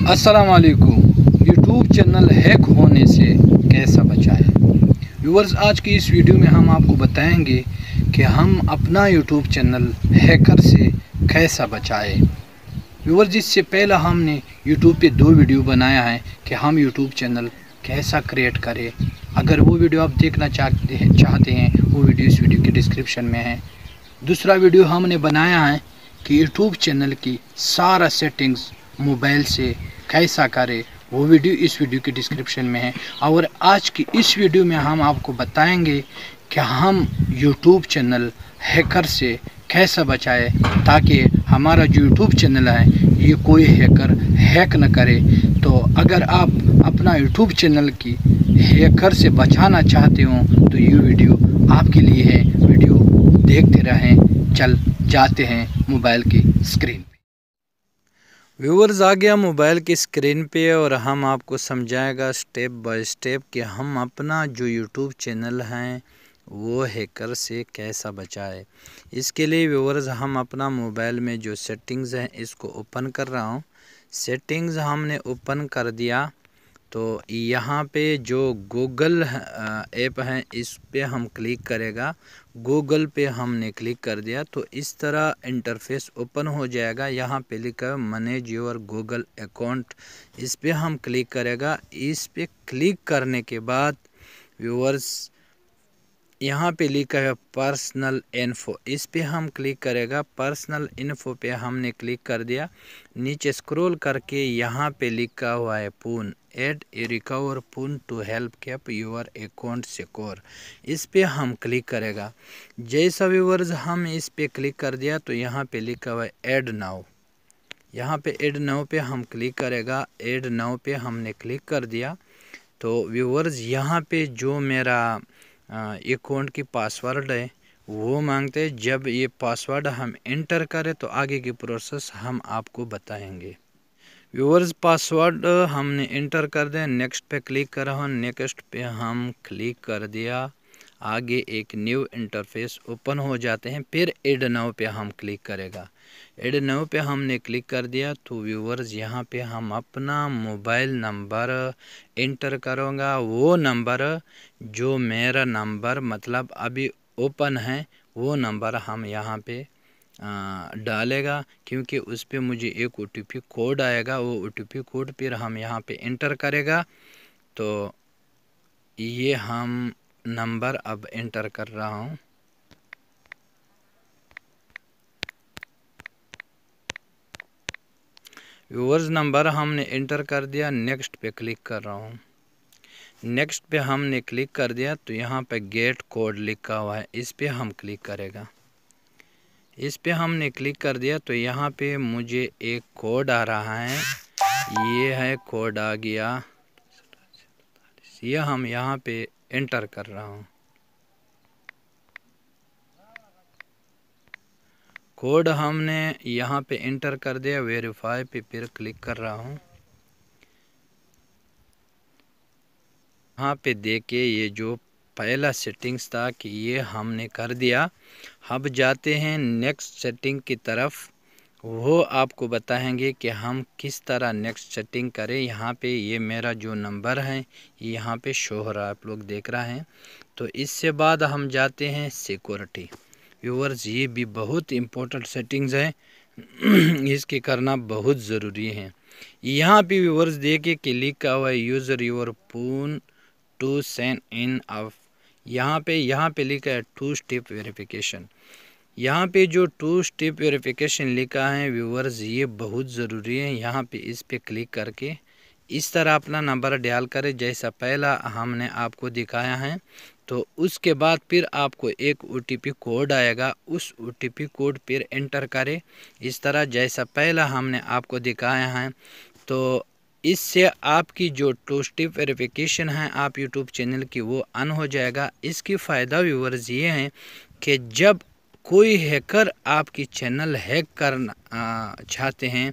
अस्सलाम वालेकुम। YouTube channel hack होने से कैसा बचाएं। व्यूअर्स, आज की इस वीडियो में हम आपको बताएंगे कि हम अपना यूट्यूब चैनल हैकर से कैसा बचाएं। व्यूअर्स, इससे पहला हमने यूट्यूब पे 2 वीडियो बनाया है कि हम यूट्यूब चैनल कैसा क्रिएट करें। अगर वो वीडियो आप देखना चाहते हैं वो वीडियो इस वीडियो के डिस्क्रिप्शन में है। दूसरा वीडियो हमने बनाया है कि यूट्यूब चैनल की सारा सेटिंग्स मोबाइल से कैसा करें, वो वीडियो इस वीडियो के डिस्क्रिप्शन में है। और आज की इस वीडियो में हम आपको बताएंगे कि हम यूट्यूब चैनल हैकर से कैसा बचाएं ताकि हमारा जो यूट्यूब चैनल है ये कोई हैकर हैक न करे। तो अगर आप अपना यूट्यूब चैनल की हैकर से बचाना चाहते हो तो ये वीडियो आपके लिए है। वीडियो देखते रहें। चल जाते हैं मोबाइल की स्क्रीन पे। व्यूअर्स, आ गया मोबाइल की स्क्रीन पे और हम आपको समझाएगा स्टेप बाय स्टेप कि हम अपना जो यूट्यूब चैनल है वो हैकर से कैसा बचाए। इसके लिए व्यूअर्स हम अपना मोबाइल में जो सेटिंग्स हैं इसको ओपन कर रहा हूँ। सेटिंग्स हमने ओपन कर दिया तो यहाँ पे जो गूगल ऐप है इस पे हम क्लिक करेगा। गूगल पे हमने क्लिक कर दिया तो इस तरह इंटरफेस ओपन हो जाएगा। यहाँ पे लिखा है मैनेज योर गूगल अकाउंट, इस पे हम क्लिक करेगा। इस पे क्लिक करने के बाद व्यूअर्स यहाँ पे लिखा है पर्सनल इन्फो, इस पे हम क्लिक करेगा। पर्सनल इन्फो पे हमने क्लिक कर दिया। नीचे स्क्रॉल करके यहाँ पे लिखा हुआ है phone added a recovery phone to help keep your account secure, इस पे हम क्लिक करेगा। जैसा व्यूअर्स हम इस पे क्लिक कर दिया तो यहाँ पे लिखा हुआ है ऐड नाउ, यहाँ पे ऐड नाउ पे हम क्लिक करेगा। ऐड नाउ पे हमने क्लिक कर दिया तो व्यूअर्स यहाँ पे जो मेरा अकाउंट की पासवर्ड है वो मांगते हैं। जब ये पासवर्ड हम एंटर करें तो आगे की प्रोसेस हम आपको बताएंगे। व्यूअर्स, पासवर्ड हमने एंटर कर दिया। नेक्स्ट पे क्लिक करा हूँ। नेक्स्ट पे हम क्लिक कर दिया। आगे एक न्यू इंटरफेस ओपन हो जाते हैं। फिर ऐड नाउ पे हम क्लिक करेगा। ऐड नाउ पे हमने क्लिक कर दिया तो व्यूअर्स यहाँ पे हम अपना मोबाइल नंबर एंटर करूँगा। वो नंबर जो मेरा नंबर मतलब अभी ओपन है वो नंबर हम यहाँ पे डालेगा, क्योंकि उस पे मुझे एक OTP कोड आएगा। वो OTP कोड फिर हम यहाँ पे एंटर करेगा। तो ये हम नंबर अब एंटर कर रहा हूँ। व्यूअर्स, नंबर हमने एंटर कर दिया। नेक्स्ट पे क्लिक कर रहा हूँ। नेक्स्ट पे हमने क्लिक कर दिया तो यहाँ पे गेट कोड लिखा हुआ है, इस पे हम क्लिक करेगा। इस पे हमने क्लिक कर दिया तो यहाँ पे मुझे एक कोड आ रहा है। ये है कोड आ गया, ये हम यहाँ पे एंटर कर रहा हूँ। कोड हमने यहाँ पे एंटर कर दिया। वेरीफाई पे फिर क्लिक कर रहा हूँ। यहाँ पे देखिए ये जो पहला सेटिंग्स था कि ये हमने कर दिया। अब जाते हैं नेक्स्ट सेटिंग की तरफ। वो आपको बताएंगे कि हम किस तरह नेक्स्ट सेटिंग करें। यहाँ पे ये मेरा जो नंबर है यहाँ पे शो हो रहा है, आप लोग देख रहे हैं। तो इससे बाद हम जाते हैं सिक्योरिटी। व्यूअर्स, ये भी बहुत इम्पोर्टेंट सेटिंग्स है इसके करना बहुत ज़रूरी है। यहाँ पे व्यूअर्स देखिए कि लिखा हुआ है user your phone to sign in of. यहाँ पे लिखा है 2 स्टेप वेरिफिकेशन। यहाँ पे जो 2 स्टेप वेरिफिकेशन लिखा है व्यूअर्स ये बहुत ज़रूरी है। यहाँ पे इस पे क्लिक करके इस तरह अपना नंबर डायल करें जैसा पहला हमने आपको दिखाया है। तो उसके बाद फिर आपको एक OTP कोड आएगा, उस OTP कोड फिर एंटर करें इस तरह जैसा पहला हमने आपको दिखाया है। तो इससे आपकी जो 2 स्टेप वेरिफिकेशन है आप यूट्यूब चैनल की वो ऑन हो जाएगा। इसकी फ़ायदा व्यूअर्स ये हैं कि जब कोई हैकर आपकी चैनल हैक करना चाहते हैं